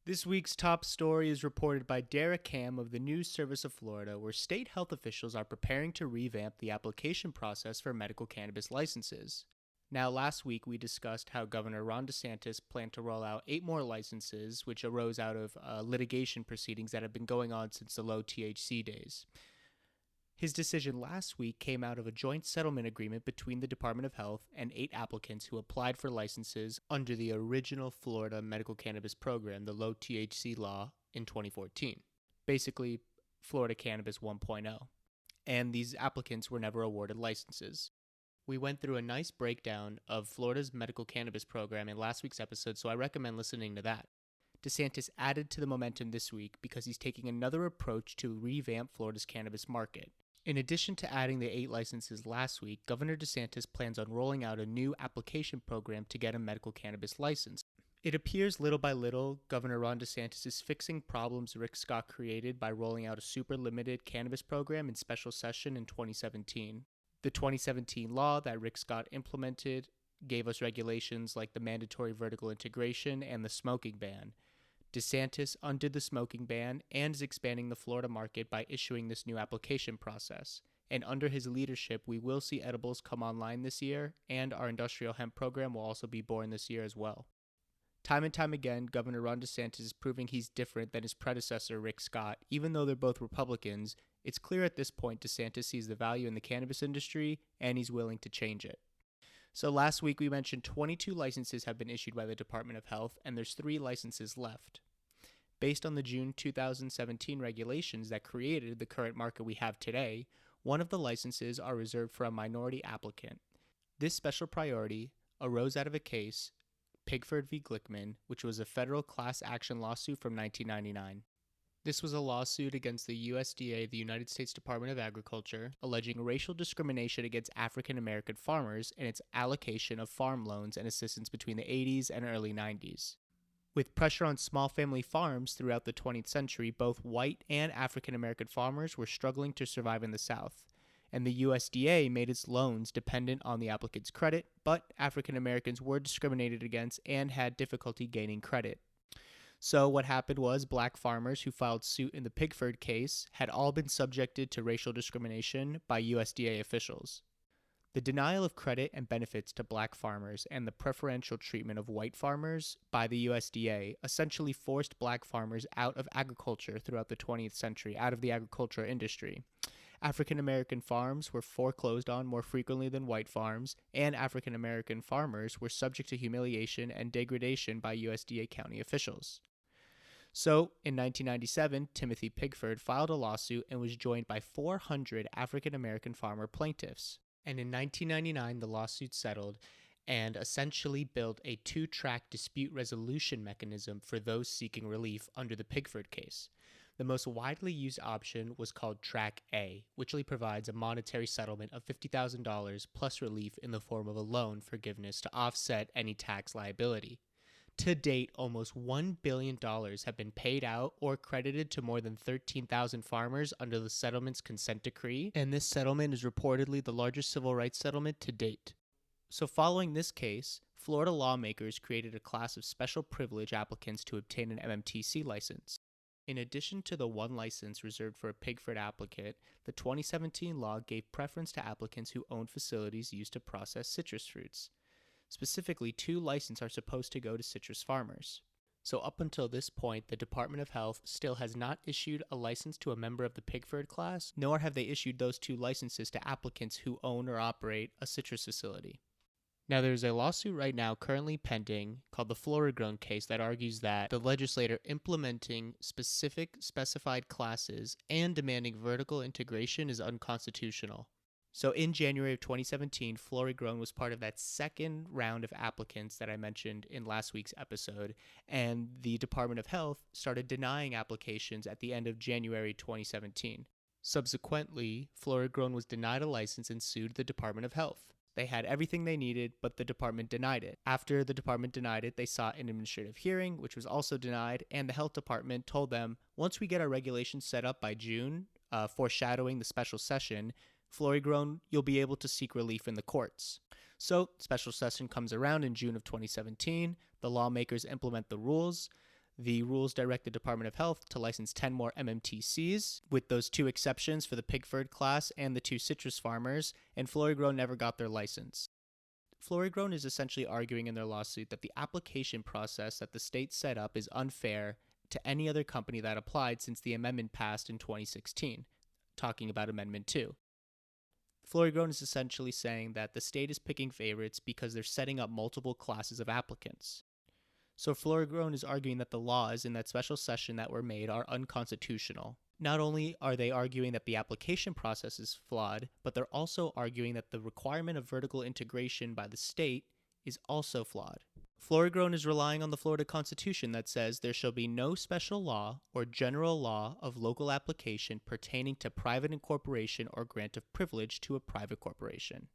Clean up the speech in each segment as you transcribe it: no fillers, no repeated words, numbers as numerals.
This week's top story is reported by Derek Ham of the News Service of Florida, where state health officials are preparing to revamp the application process for medical cannabis licenses. Now, last week we discussed how Governor Ron DeSantis planned to roll out 8 more licenses, which arose out of litigation proceedings that have been going on since the low THC days. His decision last week came out of a joint settlement agreement between the Department of Health and 8 applicants who applied for licenses under the original Florida medical cannabis program, the low THC law, in 2014. Basically, Florida Cannabis 1.0. And these applicants were never awarded licenses. We went through a nice breakdown of Florida's medical cannabis program in last week's episode, so I recommend listening to that. DeSantis added to the momentum this week because he's taking another approach to revamp Florida's cannabis market. In addition to adding the 8 licenses last week, Governor DeSantis plans on rolling out a new application program to get a medical cannabis license. It appears little by little, Governor Ron DeSantis is fixing problems Rick Scott created by rolling out a super limited cannabis program in special session in 2017. The 2017 law that Rick Scott implemented gave us regulations like the mandatory vertical integration and the smoking ban. DeSantis undid the smoking ban and is expanding the Florida market by issuing this new application process. And under his leadership, we will see edibles come online this year, and our industrial hemp program will also be born this year as well. Time and time again, Governor Ron DeSantis is proving he's different than his predecessor, Rick Scott. Even though they're both Republicans, it's clear at this point DeSantis sees the value in the cannabis industry, and he's willing to change it. So last week we mentioned 22 licenses have been issued by the Department of Health, and there's 3 licenses left. Based on the June 2017 regulations that created the current market we have today, one of the licenses are reserved for a minority applicant. This special priority arose out of a case, Pigford v. Glickman, which was a federal class action lawsuit from 1999. This was a lawsuit against the USDA, the United States Department of Agriculture, alleging racial discrimination against African American farmers and its allocation of farm loans and assistance between the 80s and early 90s. With pressure on small family farms throughout the 20th century, both white and African American farmers were struggling to survive in the South, and the USDA made its loans dependent on the applicant's credit, but African Americans were discriminated against and had difficulty gaining credit. So what happened was black farmers who filed suit in the Pigford case had all been subjected to racial discrimination by USDA officials. The denial of credit and benefits to black farmers and the preferential treatment of white farmers by the USDA essentially forced black farmers out of agriculture throughout the 20th century, out of the agriculture industry. African American farms were foreclosed on more frequently than white farms, and African American farmers were subject to humiliation and degradation by USDA county officials. So, in 1997, Timothy Pigford filed a lawsuit and was joined by 400 African American farmer plaintiffs. And in 1999, the lawsuit settled and essentially built a 2-track dispute resolution mechanism for those seeking relief under the Pigford case. The most widely used option was called Track A, which provides a monetary settlement of $50,000 plus relief in the form of a loan forgiveness to offset any tax liability. To date, almost $1 billion have been paid out or credited to more than 13,000 farmers under the settlement's consent decree, and this settlement is reportedly the largest civil rights settlement to date. So following this case, Florida lawmakers created a class of special privilege applicants to obtain an MMTC license. In addition to the one license reserved for a Pigford applicant, the 2017 law gave preference to applicants who own facilities used to process citrus fruits. Specifically, 2 licenses are supposed to go to citrus farmers. So up until this point, the Department of Health still has not issued a license to a member of the Pigford class, nor have they issued those 2 licenses to applicants who own or operate a citrus facility. Now, there's a lawsuit right now currently pending called the Florida case that argues that the legislator implementing specified classes and demanding vertical integration is unconstitutional. So in January of 2017, Florida was part of that second round of applicants that I mentioned in last week's episode, and the Department of Health started denying applications at the end of January 2017. Subsequently, Florida was denied a license and sued the Department of Health. They had everything they needed, but the department denied it. After the department denied it, they sought an administrative hearing, which was also denied, and the health department told them, once we get our regulations set up by June, foreshadowing the special session, Florida, you'll be able to seek relief in the courts. So, special session comes around in June of 2017. The lawmakers implement the rules. The rules direct the Department of Health to license 10 more MMTCs, with those 2 exceptions for the Pigford class and the 2 citrus farmers, and Florigrown never got their license. Florigrown is essentially arguing in their lawsuit that the application process that the state set up is unfair to any other company that applied since the amendment passed in 2016, talking about Amendment 2. Florigrown is essentially saying that the state is picking favorites because they're setting up multiple classes of applicants. So Florigrown is arguing that the laws in that special session that were made are unconstitutional. Not only are they arguing that the application process is flawed, but they're also arguing that the requirement of vertical integration by the state is also flawed. Florigrown is relying on the Florida Constitution that says there shall be no special law or general law of local application pertaining to private incorporation or grant of privilege to a private corporation.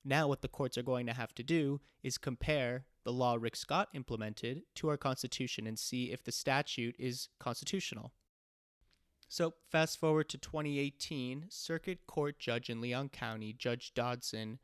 Now what the courts are going to have to do is compare the law Rick Scott implemented to our Constitution and see if the statute is constitutional. So fast forward to 2018, Circuit Court Judge in Leon County, Judge Dodson,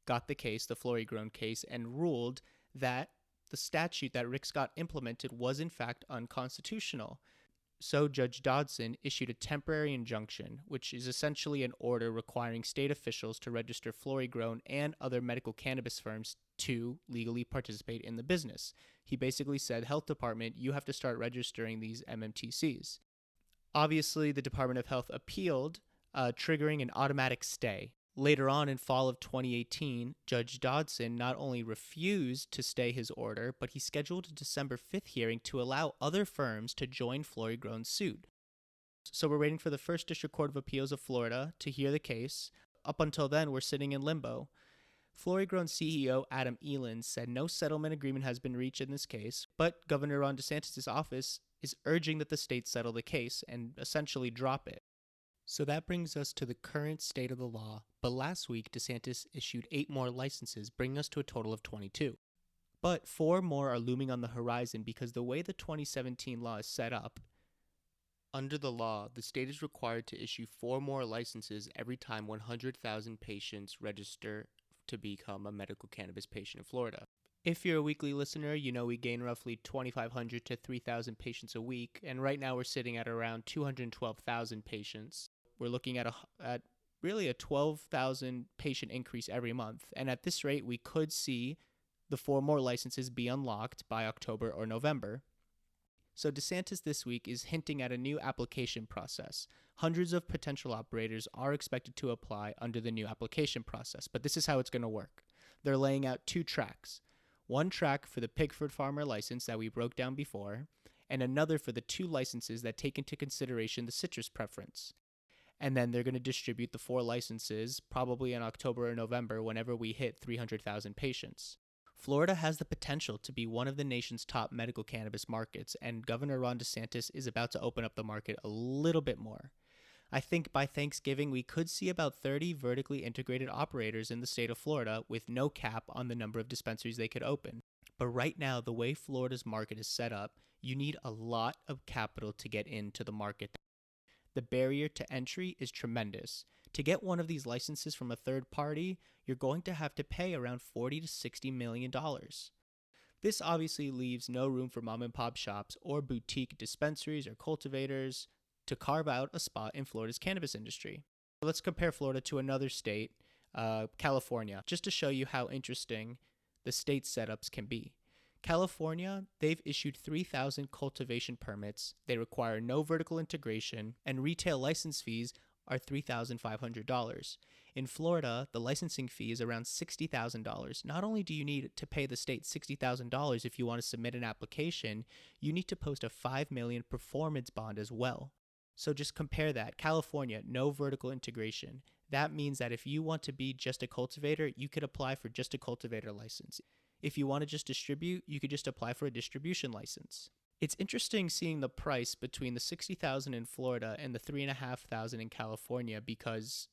got the case, the Florigrown case, and ruled that the statute that Rick Scott implemented was in fact unconstitutional. So Judge Dodson issued a temporary injunction, which is essentially an order requiring state officials to register Florigrown and other medical cannabis firms to legally participate in the business. He basically said, Health Department, you have to start registering these MMTCs. Obviously, the Department of Health appealed, triggering an automatic stay. Later on in fall of 2018, Judge Dodson not only refused to stay his order, but he scheduled a December 5th hearing to allow other firms to join Florigrown's suit. So we're waiting for the First District Court of Appeals of Florida to hear the case. Up until then, we're sitting in limbo. Florigrown CEO Adam Elan said no settlement agreement has been reached in this case, but Governor Ron DeSantis' office is urging that the state settle the case and essentially drop it. So that brings us to the current state of the law, but last week DeSantis issued 8 more licenses, bringing us to a total of 22. But 4 more are looming on the horizon because the way the 2017 law is set up, under the law, the state is required to issue 4 more licenses every time 100,000 patients register to become a medical cannabis patient in Florida. If you're a weekly listener, you know we gain roughly 2,500 to 3,000 patients a week, and right now we're sitting at around 212,000 patients. We're looking at really a 12,000 patient increase every month, and at this rate, we could see the 4 more licenses be unlocked by October or November. So DeSantis this week is hinting at a new application process. Hundreds of potential operators are expected to apply under the new application process, but this is how it's going to work. They're laying out 2 tracks. One track for the Pigford farmer license that we broke down before, and another for the 2 licenses that take into consideration the citrus preference. And then they're going to distribute the 4 licenses probably in October or November whenever we hit 300,000 patients. Florida has the potential to be one of the nation's top medical cannabis markets, and Governor Ron DeSantis is about to open up the market a little bit more. I think by Thanksgiving, we could see about 30 vertically integrated operators in the state of Florida with no cap on the number of dispensaries they could open. But right now, the way Florida's market is set up, you need a lot of capital to get into the market. The barrier to entry is tremendous. To get one of these licenses from a third party, you're going to have to pay around $40 to $60 million. This obviously leaves no room for mom and pop shops or boutique dispensaries or cultivators to carve out a spot in Florida's cannabis industry. Let's compare Florida to another state, California, just to show you how interesting the state setups can be. California, they've issued 3,000 cultivation permits. They require no vertical integration, and retail license fees are $3,500. In Florida, the licensing fee is around $60,000. Not only do you need to pay the state $60,000 if you want to submit an application, you need to post a $5 million performance bond as well. So just compare that. California, no vertical integration. That means that if you want to be just a cultivator, you could apply for just a cultivator license. If you want to just distribute, you could just apply for a distribution license. It's interesting seeing the price between the $60,000 in Florida and the $3,500 in California because,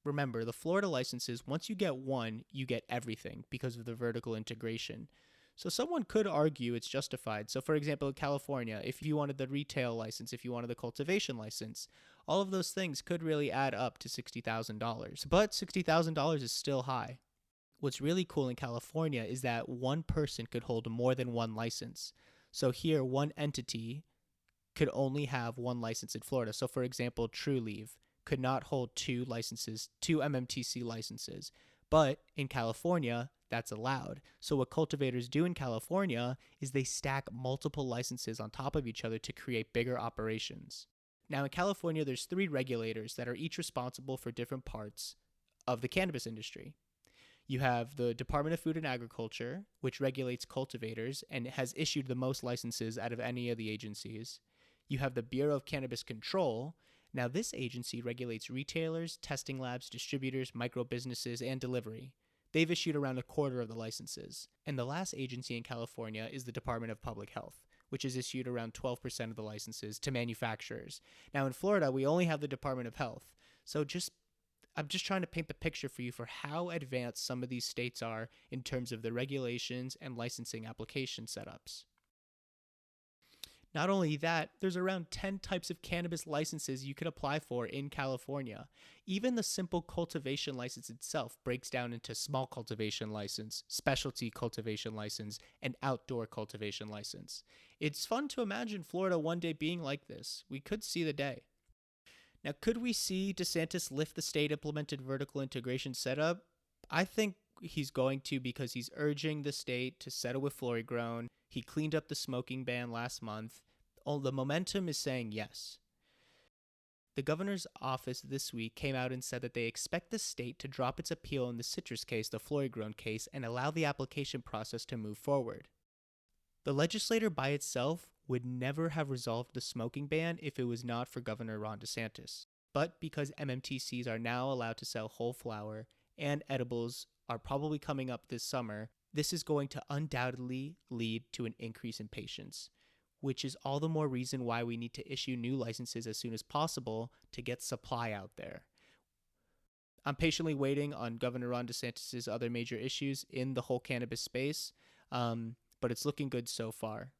remember, the Florida licenses, once you get one, you get everything because of the vertical integration. So someone could argue it's justified. So for example, in California, if you wanted the retail license, if you wanted the cultivation license, all of those things could really add up to $60,000. But $60,000 is still high. What's really cool in California is that one person could hold more than one license. So here, one entity could only have one license in Florida. So for example, Trulieve could not hold two MMTC licenses. But in California, that's allowed. So what cultivators do in California is they stack multiple licenses on top of each other to create bigger operations. Now in California, there's 3 regulators that are each responsible for different parts of the cannabis industry. You have the Department of Food and Agriculture, which regulates cultivators and has issued the most licenses out of any of the agencies. You have the Bureau of Cannabis Control. Now, this agency regulates retailers, testing labs, distributors, micro businesses, and delivery. They've issued around a quarter of the licenses. And the last agency in California is the Department of Public Health, which has issued around 12% of the licenses to manufacturers. Now, in Florida, we only have the Department of Health. So I'm just trying to paint the picture for you for how advanced some of these states are in terms of the regulations and licensing application setups. Not only that, there's around 10 types of cannabis licenses you could apply for in California. Even the simple cultivation license itself breaks down into small cultivation license, specialty cultivation license, and outdoor cultivation license. It's fun to imagine Florida one day being like this. We could see the day. Now, could we see DeSantis lift the state-implemented vertical integration setup? I think he's going to, because he's urging the state to settle with Florida-grown. He cleaned up the smoking ban last month. All the momentum is saying yes. The governor's office this week came out and said that they expect the state to drop its appeal in the citrus case, the Florida-grown case, and allow the application process to move forward. The legislature by itself would never have resolved the smoking ban if it was not for Governor Ron DeSantis. But because MMTCs are now allowed to sell whole flower and edibles are probably coming up this summer, this is going to undoubtedly lead to an increase in patients, which is all the more reason why we need to issue new licenses as soon as possible to get supply out there. I'm patiently waiting on Governor Ron DeSantis' other major issues in the whole cannabis space, but it's looking good so far.